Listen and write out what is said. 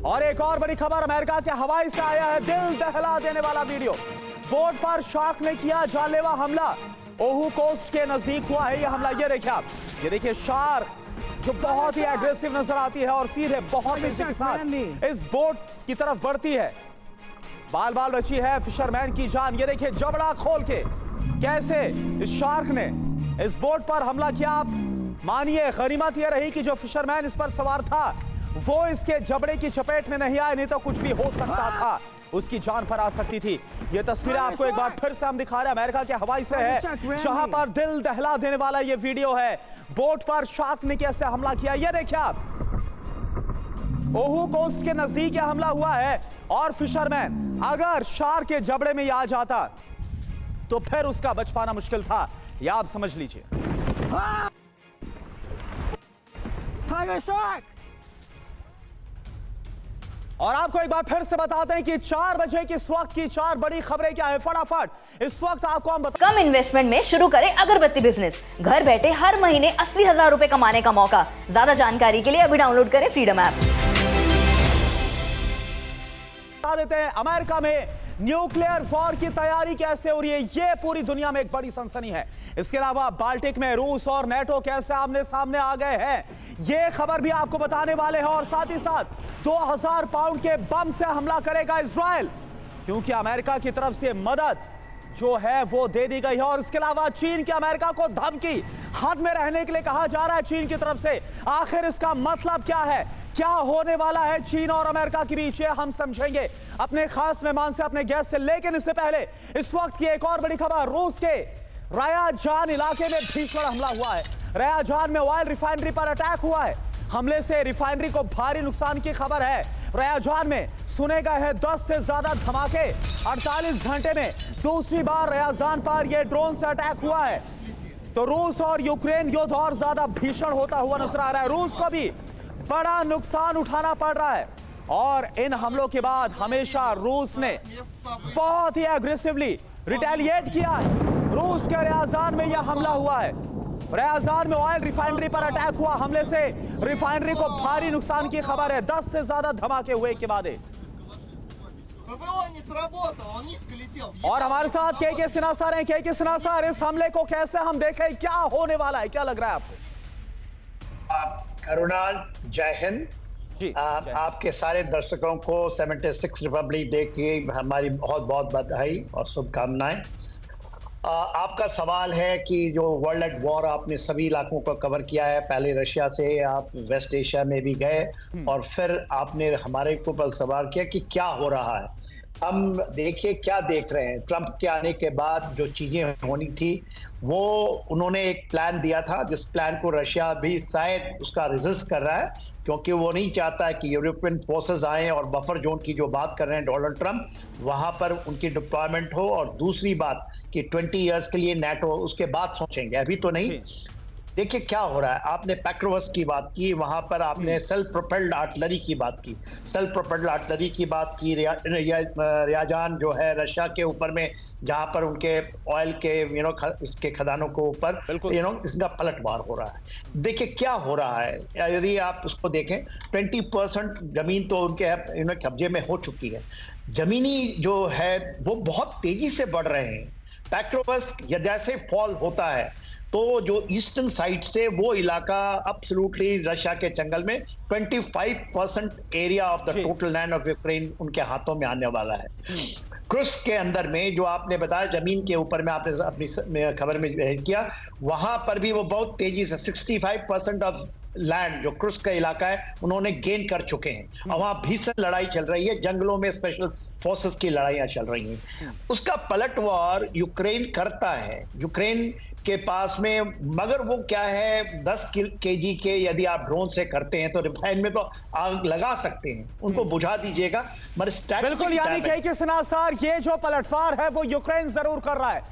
और एक और बड़ी खबर अमेरिका के हवाई से आया है, दिल दहला देने वाला वीडियो। बोट पर शार्क ने किया जानलेवा हमला। ओहू कोस्ट के नजदीक हुआ है यह हमला। ये देखिए आप, ये देखिए शार्क जो बहुत ही एग्रेसिव नजर आती है और सीधे बहुत तेजी के साथ इस बोट की तरफ बढ़ती है। बाल बाल बची है फिशरमैन की जान। ये देखिए जबड़ा खोल के कैसे इस शार्क ने इस बोट पर हमला किया। आप मानिए गनीमत यह रही कि जो फिशरमैन इस पर सवार था वो इसके जबड़े की चपेट में नहीं आए, नहीं तो कुछ भी हो सकता था, उसकी जान पर आ सकती थी। ये तस्वीरें आपको एक बार फिर से हम दिखा रहे हैं, अमेरिका के हवाई से है, जहां पर दिल दहला देने वाला ये वीडियो है। बोट पर शार्क ने कैसे हमला किया ये देखिए आप। ओहू कोस्ट के नजदीक यह हमला हुआ है और फिशरमैन अगर शार्क के जबड़े में आ जाता तो फिर उसका बच पाना मुश्किल था, यह आप समझ लीजिए। और आपको एक बार फिर से बताते हैं कि 4 बजे की इस वक्त की 4 बड़ी खबरें क्या है फटाफट इस वक्त आपको हम कम इन्वेस्टमेंट में शुरू करें अगरबत्ती बिजनेस। घर बैठे हर महीने 80,000 रुपए कमाने का मौका। ज्यादा जानकारी के लिए अभी डाउनलोड करें फ्रीडम ऐप। बता देते हैं अमेरिका में न्यूक्लियर वॉर की तैयारी कैसे हो रही है, ये पूरी दुनिया में एक बड़ी सनसनी है। इसके अलावा बाल्टिक में रूस और नेटो कैसे आमने सामने आ गए हैं, ये खबर भी आपको बताने वाले हैं। और साथ ही साथ 2000 पाउंड के बम से हमला करेगा इजराइल, क्योंकि अमेरिका की तरफ से मदद जो है वो दे दी गई है। और इसके अलावा चीन की अमेरिका को धमकी, हद में रहने के लिए कहा जा रहा है चीन की तरफ से। आखिर इसका मतलब क्या है, क्या होने वाला है चीन और अमेरिका के बीच, हम समझेंगे अपने खास मेहमान से, अपने गेस्ट से। लेकिन इससे पहले इस वक्त की एक और बड़ी खबर, रूस के रयाजान इलाके में भीषण हमला हुआ है। रयाजान में ऑयल रिफाइनरी पर अटैक हुआ है। हमले से रिफाइनरी को भारी नुकसान की खबर है। रयाजान में सुने गए हैं 10 से ज्यादा धमाके। 48 घंटे में दूसरी बार रयाजान पर यह ड्रोन से अटैक हुआ है। तो रूस और यूक्रेन युद्ध और ज्यादा भीषण होता हुआ नजर आ रहा है। रूस को भी बड़ा नुकसान उठाना पड़ रहा है और इन हमलों के बाद हमेशा रूस ने बहुत ही एग्रेसिवली रिटेलिएट किया है। रूस के रयाजान में यह हमला हुआ है। रयाजान में ऑयल रिफाइनरी पर अटैक हुआ। हमले से रिफाइनरी को भारी नुकसान की खबर है। 10 से ज्यादा धमाके हुए के बाद। और हमारे साथ के सिन्हा सर हैं। के सिन्हा सर, इस हमले को कैसे हम देखें, क्या होने वाला है, क्या लग रहा है आपको? करुणाल, जय हिंद। आपके सारे दर्शकों को 76 रिपब्लिक डे की हमारी बहुत बहुत बधाई और शुभकामनाएं। आपका सवाल है कि जो वर्ल्ड एट वॉर, आपने सभी इलाकों को कवर किया है। पहले रशिया से आप वेस्ट एशिया में भी गए और फिर आपने हमारे ऊपर सवाल किया कि क्या हो रहा है। हम देखिए क्या देख रहे हैं। ट्रंप के आने के बाद जो चीज़ें होनी थी वो उन्होंने एक प्लान दिया था, जिस प्लान को रशिया भी शायद उसका रेजिस्ट कर रहा है, क्योंकि वो नहीं चाहता है कि यूरोपियन फोर्सेस आए और बफर जोन की जो बात कर रहे हैं डोनाल्ड ट्रंप, वहां पर उनकी डिप्लॉयमेंट हो। और दूसरी बात कि 20 इयर्स के लिए नेटो, उसके बाद सोचेंगे, अभी तो नहीं। देखिए क्या हो रहा है। आपने पैक्रोवस की बात की, वहां पर आपने सेल्फ प्रोपेल्ड आर्टिलरी की बात की, सेल्फ प्रोपेल्ड आर्टिलरी की बात की। रयाजान जो है रशिया के ऊपर में, जहां पर उनके ऑयल के इसके खदानों के ऊपर इसका पलटवार हो रहा है। देखिए क्या हो रहा है। यदि आप उसको देखें, 20% जमीन तो उनके कब्जे में हो चुकी है। जमीनी जो है वो बहुत तेजी से बढ़ रहे हैं। पैक्रोवस जैसे फॉल होता है तो जो ईस्टर्न साइड से वो इलाका अब्सोल्युटली रशिया के जंगल में 25% area of the total land of Ukraine उनके हाथों में आने वाला है। क्रुस्क के अंदर में जो आपने बताया जमीन के ऊपर में, आपने अपनी खबर में किया, वहां पर भी वो बहुत तेजी से 65% ऑफ लैंड जो क्रुस्क का इलाका है उन्होंने गेन कर चुके हैं। और वहां भीषण लड़ाई चल रही है, जंगलों में स्पेशल फोर्सेस की लड़ाइयां चल रही हैं। उसका पलटवार यूक्रेन करता है, यूक्रेन के पास में, मगर वो क्या है 10 kg के यदि आप ड्रोन से करते हैं तो रिफाइन में तो आग लगा सकते हैं, उनको बुझा दीजिएगा। बिल्कुल, यानी के सिन्हा सर, ये जो पलटवार है वो यूक्रेन जरूर कर रहा है।